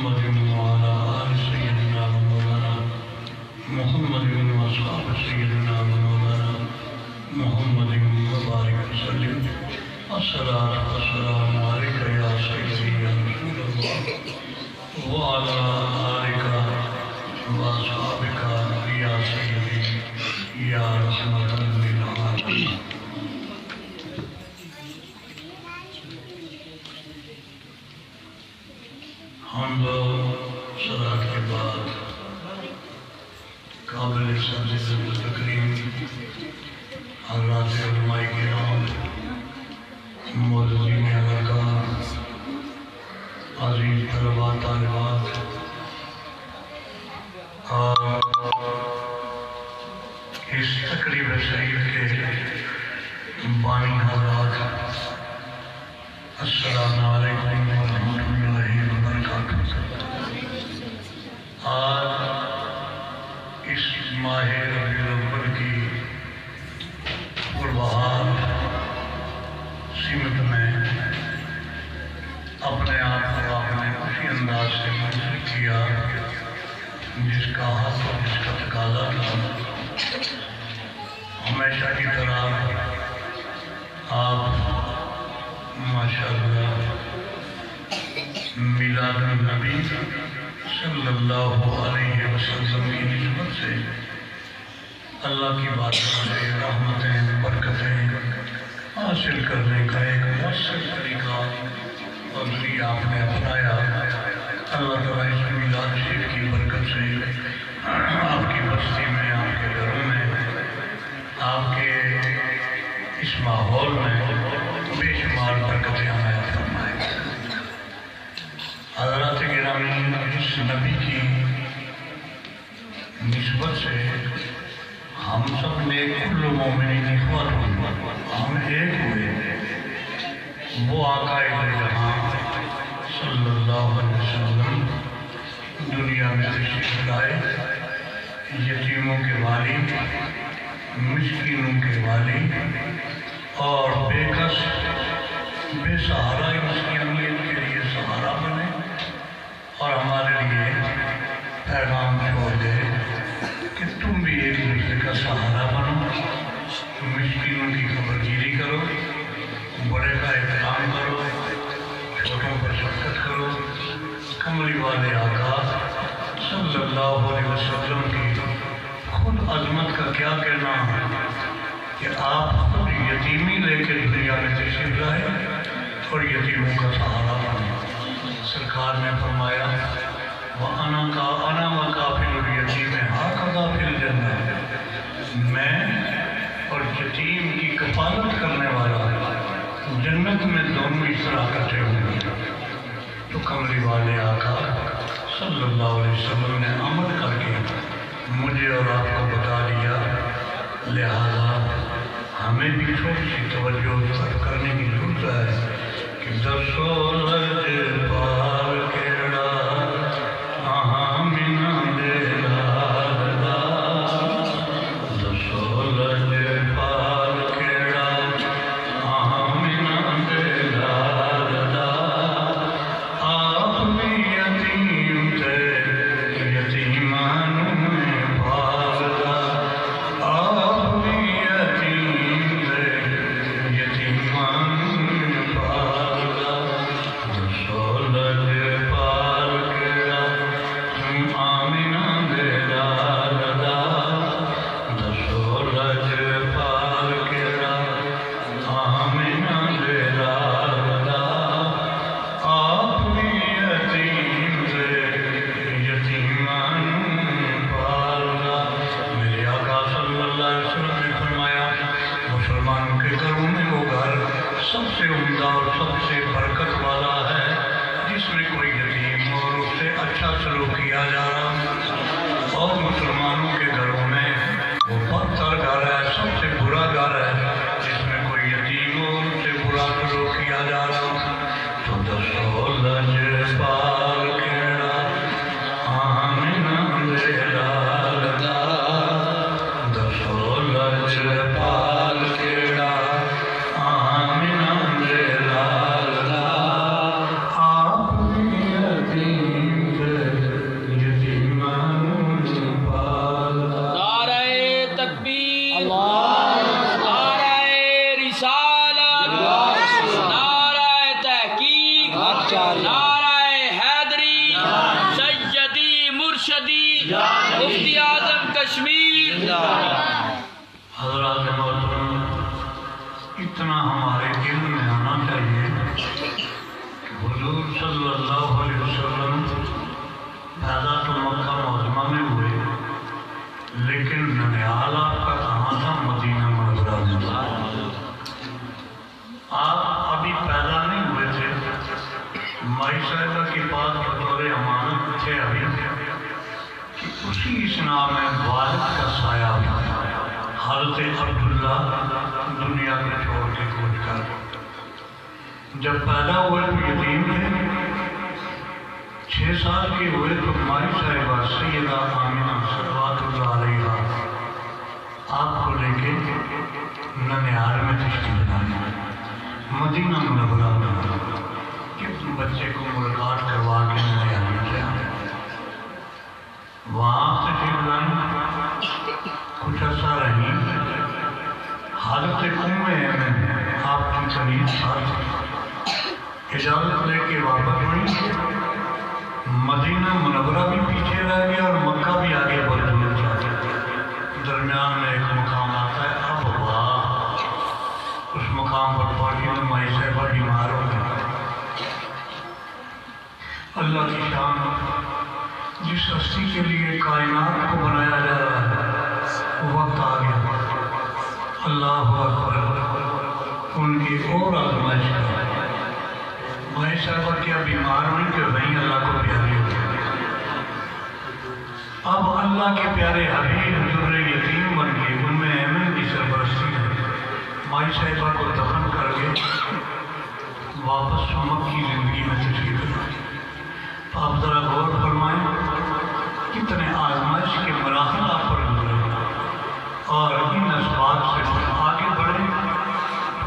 محمد وعلى آل سيدنا مولانا محمد وأصحاب سيدنا مولانا محمد وبارك وسلم. الصلاة والسلام عليك يا سيدي يا رسول الله وعلى آلك وأصحابك يا سيدي يا رحمة للعالمين. حمد و صلاة کے بعد قابل عزت و تکریم حضرات علماء کرام، معززین ارکان، عزیز طلباء طالبات اور اس تقریب شریف کے بانی حضرات، السلام علیکم ورحمۃ اللہ وبرکاتہ. آج اس ماہ ربیع الاول کی پربہار سمت میں اپنے آپ کو آپ نے اسی انداز سے منظر کیا جس کا حق اور جس کا تقاضا تھا. ہمیشہ کی طرح آپ ماشاءاللہ میلاد النبی صلی اللہ علیہ وسلم کی نسبت سے اللہ کی باتوں سے رحمتیں برکتیں حاصل کرنے کا ایک مؤثر طریقہ اور ذریعہ آپ نے اپنایا. اللہ تعالیٰ اس میلاد شریف کی برکت سے آپ کی بستی میں، آپ کے گھروں میں، آپ کے اس ماحول میں بے شمار برکتیں عنایت فرمائے. حضرات گرامی، اس نبی کی نسبت سے ہم سب نے کل مومنین اخوۃ، ہم ایک ہوئے. وہ آقا جہاں صلی اللہ علیہ وسلم دنیا میں تشریف لائے، یتیموں کے والی، مسکینوں کے والی اور بے کس بے سہارا انسانیت کے لیے سہارا بنے اور ہمارے لیے پیغام چھوڑ دے کہ تم بھی ایک دوسرے کا سہارا بنو، مسکینوں کی خبر گیری کرو، بڑے کا احترام کرو، چھوٹوں پر شفقت کرو. کملی والے آقا صلی اللہ علیہ وسلم کی خود عظمت کا کیا کہنا ہے کہ آپ خود یتیمی لے کے دنیا میں تشریف لائے اور یتیموں کا سہارا بنے. سرکار نے فرمایا وَأَنَا وَكَافِلُ الْيَتِيمِ هَكَذَا فِي الْجَنَّةِ، میں اور یتیم کی کفالت کرنے والا جنت میں دونوں اس طرح کرتے ہوئے. تو کملی والے آقا صلی اللہ علیہ وسلم نے عمل کر کے مجھے اور آپ کو بتا دیا، لہذا ہمیں بھی تھوڑی سی توجہ کرنے کی ضرورت ہے کہ دسو لج پار کیڑا آمینہ دے لالا، دسو لج پار کیڑا آمینہ دے لالا، آپ بھی یتیم تھے یتیمانوں میں پالدا، آپ بھی یتیم تھے یتیمانوں میں پالدا، نعرہ حیدری سیدی مرشدی مفتی اعظم کشمیر. حضرات محترم، اتنا ہمارے دل میں آنا چاہیے کہ حضور صلی اللہ علیہ وسلم پیدا تو مکہ معظمہ میں ہوئے، لیکن ننیال آپ کا کہاں تھا؟ مدینہ منورہ میں. آپ ابھی پیدا نہیں ہوئے تھے، مائی صاحبہ کے پاس بطور امانت تھے ابھی، کہ اسی اسنا میں والد کا سایہ بھی تھا. حضرت عبداللہ دنیا کو چھوڑ کے کوچ کر جب پیدا ہوئے تو یتیم تھے. 6 سال کے ہوئے تو مائی صاحبہ سیدہ آمنہ صلوات اللہ علیہ آپ کو لے کے ننیال میں تشریف لائی، مدینہ منورہ میں، کہ بچے کو ملاقات کروا کے ننیال میں کیا وہاں تشریف لائی. کچھ عرصہ رہی. حضرت ام ایمن آپ کی قریب ساتھ اجازت لے کے واپس ہوئی. مدینہ منورہ بھی پیچھے رہ گیا اور مکہ بھی آگے بڑھ گیا. درمیان میں ایک مقام آتا ہے ابوا. اس مقام پر پہنچی اور مائی صاحبہ بیمار ہو گئی. اللہ کی شان، جس ہستی کے لیے کائنات کو بنایا جا رہا ہے، وقت آ گیا. اللہ اکبر، ان کی اور آزمائش کا. مائی صاحبہ کیا بیمار ہوئی کہ وہیں اللہ کو پیاری ہو گئی. اب اللہ کے پیارے حبیب حضور یتیم بن کے ام ایمن کی سرپرستی ہے. مائی صاحبہ کو دفن کر کے واپس مکی زندگی میں تشریف لائی. آپ ذرا غور فرمائیں کتنے آزمائش کے مراحل آپ پر گزرے اور ان اسباب سے آگے بڑھے،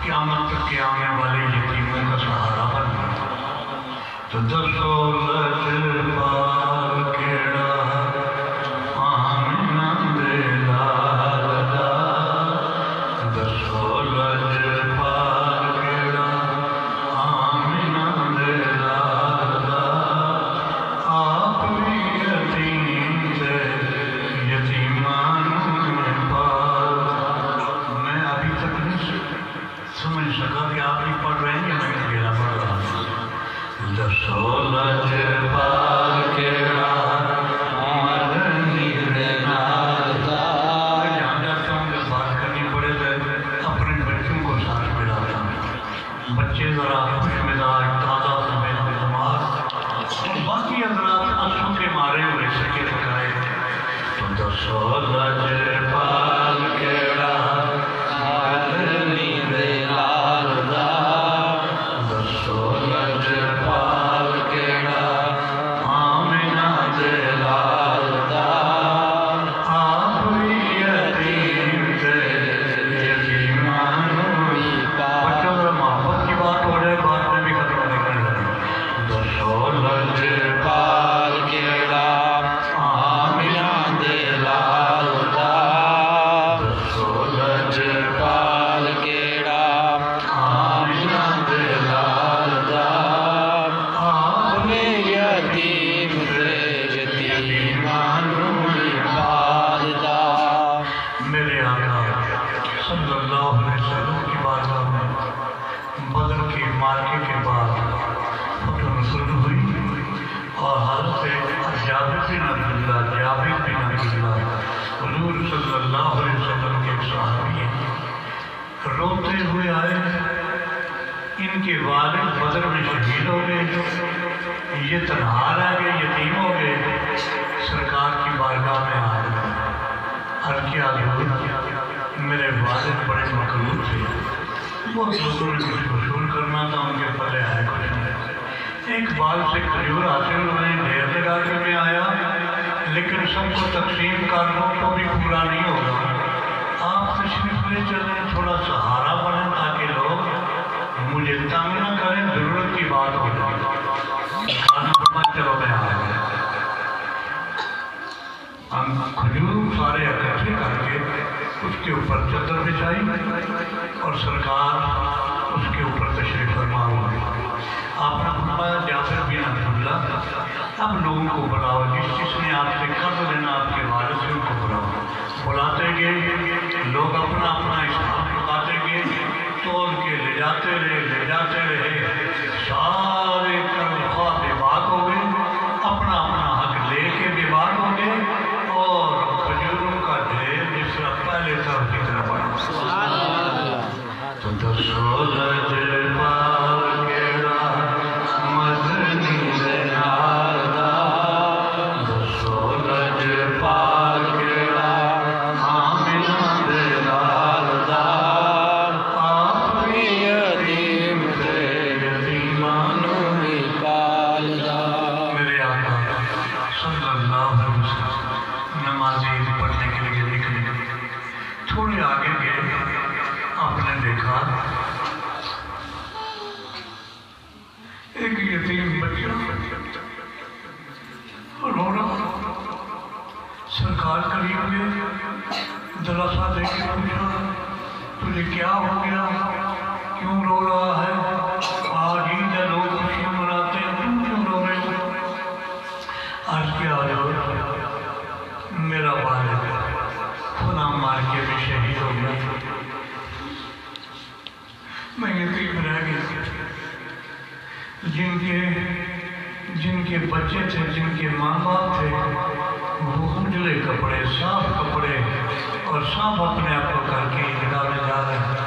قیامت تک کے آنے والے یتیموں کا سہارا بن گئے. تو دسو لج پال کیڑا آمنہ دے لالدا، دسو لج پال کیڑا آمنہ دے لالدا، آپ بھی یتیم دے یتیمان میں پال. میں ابھی تک نہیں سمجھ سکا کہ آپ بھی پڑھ رہے ہیں یا میں اکیلا پڑھ رہا ہوں. دسو لج پال کیڑا آمنی دے لالدا. جہاں جاتا ہوں جب بات کرنی پڑے تو اپنے بچوں کو ساتھ ملاتا ہوں. بچے ذرا خوش مزاج تازہ سمیت دماغ، باقی حضرات آنسو کے مارے ہوئے سکے پکائے. تو دسو لج پال کیڑا آمنی دے لالدا، دسو لج پال کیڑا آمنہ دے لالدا، آپ بھی یتیم دے یتیمان میں پال. بچوں ذرا محبت کی بات ہو جائے، بات میں بھی ختم نہیں کرنا. دسو لج پال کیڑا آمنہ دے لالدا، دسو لج پال کیڑا آمنہ دے لالدا، آپ میں یتیم دے یتیمان میں پالدا. میرے آقا صلی اللہ علیہ وسلم کی بارگاہ میں بدر کے مارکے کے بعد فتح نصر ہوئی اور حضرت جابر بن عبداللہ حضور صلی اللہ علیہ وسلم کے صحابی ہیں، روتے ہوئے آئے. ان کے والد بدر میں شہید ہو گئے، یہ تنہا رہ گئے، یتیم ہو گئے. سرکار کی بارگاہ میں آ گئے. عرض کیا حضور، میرے والد بڑے مقروض تھے، وہ لوگوں نے کچھ وصول کرنا تھا، ان کے پلے ہے کچھ نہیں. ایک بال سے کھجور حاصل ہوئے، ڈھیر لگا کے میں آیا، لیکن سب کو تقسیم کر دوں تو بھی پورا نہیں ہوگا. آپ تشریف لے چلیں، تھوڑا سہارا بنیں تاکہ لوگ مجھے تنگ نہ کریں، ضرورت کی بات ہو جائے. کھانا بنا چلو میں آ گیا. ہم کھجور سارے اکٹھے کر کے اس کے اوپر چادر بچھائی اور سرکار اس کے اوپر تشریف فرما ہوئے. آپ نے فرمایا اب لوگوں کو بلاؤ، جس نے آپ سے قرض لینا آپ کے والد سے ان کو بلاؤ۔ بلاتے گئے لوگ اپنا اپنا حساب لگاتے گئے، توڑ کے لے جاتے رہے، سارے قرض خواہ بے بات ہو گئے، اپنا اپنا حق لے کے بے بات ہو گئے، اور کھجوروں کا ڈھیر جس طرح پہلے تھا اسی طرح بڑھا۔ تو دسولت پار کیڑا مدنی دینار دا، دسولت پار کیڑا آمنہ دینار دا، آپ یتیم تھے یتیمانوں میں پال دا۔ میرے آقا صلی اللہ علیہ وسلم نمازی پڑھنے کے لیے نکلے، تھوڑے آگے گئے، آپ نے دیکھا ایک یتیم بچہ رو رہا۔ سرکار قریب گئے، دلاسا دے کے پوچھا تجھے کیا ہو گیا، کیوں رو رہا ہے؟ آج عید ہے، لوگ خوشیاں مناتے ہیں، تم کیوں رو رہے ہو؟ آج کیا میرا والد خدا مار کے بھی شہید ہو گیا، میں یتیم رہ گیا۔ جن کے بچے تھے، جن کے ماں باپ تھے، وہ اجلے کپڑے، صاف کپڑے اور صاف اپنے آپ کو کر کے عیدگاہ میں جا رہے ہیں۔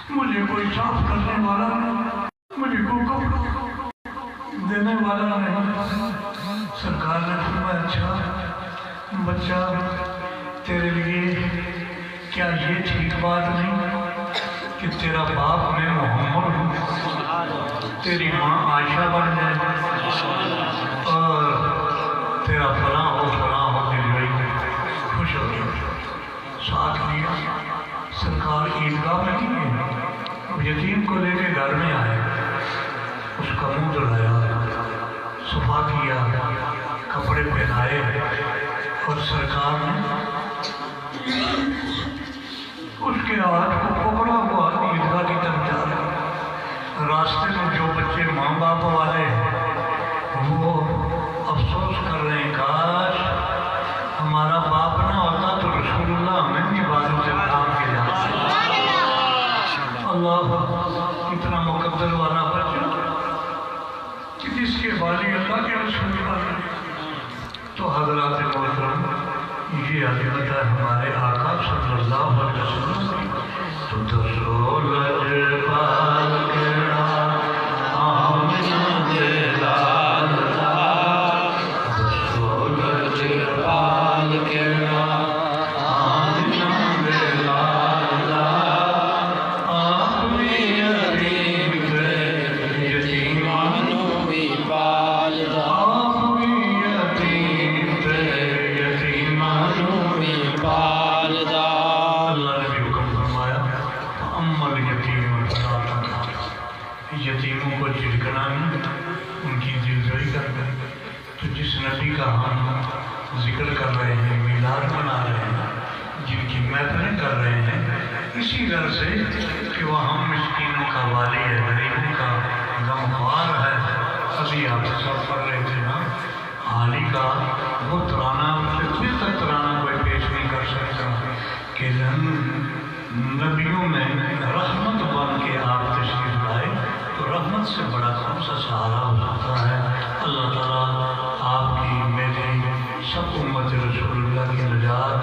مجھے کوئی صاف کرنے والا نہیں، مجھے کوئی کپڑا دینے والا نہیں۔ سرکار نے فرمایا اچھا بچہ، تیرے لیے کیا یہ ٹھیک بات نہیں کہ تیرا باپ میں محمد ہوں، تیری ماں عائشہ بن جائے اور تیرا فلاں ہو تیری بڑی خوش ہو گئی۔ ساتھ لیا، سرکار عیدگاہ میں نہیں گئے، یتیم کو لے کے گھر میں آئے، اس کا منہ دھلایا، صفا کیا، کپڑے پہنائے، اور سرکار نے اس کے ہاتھ کو پکڑا ہوا عیدگاہ کی طرف جا رہا۔ راستے میں جو بچے ماں باپ والے وہ افسوس کر رہے ہیں، کاش ہمارا باپ نہ ہوتا تو رسول اللہ ہمیں بھی بازو سے کام کے جاتے۔ اللہ کتنا مقدر والا بچہ کہ جس کے والی اللہ کے رسول اللہ۔ تو حضرات محترم، یہ عظمت ہے ہمارے آقا صلی اللہ علیہ وسلم کی۔ تو دسولت پال کیڑا آمنہ دلال دا، دسولت پال کیڑا آمنہ دلال دا، آپ یتیم تھے یتیمانوں میں پال دا، آپ یتیم تھے یتیمانوں میں پال دا۔ اللہ نے بھی حکم فرمایا امل یتیم فلا تقہر، یتیموں کو جھڑکنا نہیں، ان کی دلجوئی کرنا۔ تو جس نبی کا ہم ذکر کر رہے ہیں، میلاد منا رہے ہیں، جن کی محفلیں کر رہے ہیں، اسی غرض سے کہ وہ ہم مسکینوں کا والی ہے، غریبوں کا غمخوار ہے۔ ابھی آپ سب پڑھ رہے تھے نا، حالی کا وہ ترانہ، پھر تک ترانہ کوئی پیش نہیں کر سکتا کہ نبیوں میں رحمت بن کے آپ تشریف لائے، تو رحمت سے بڑا کون سا سہارا ہو سکتا ہے۔ اللہ تعالیٰ آپ کی، میری، سب امت رسول اللہ کی نجات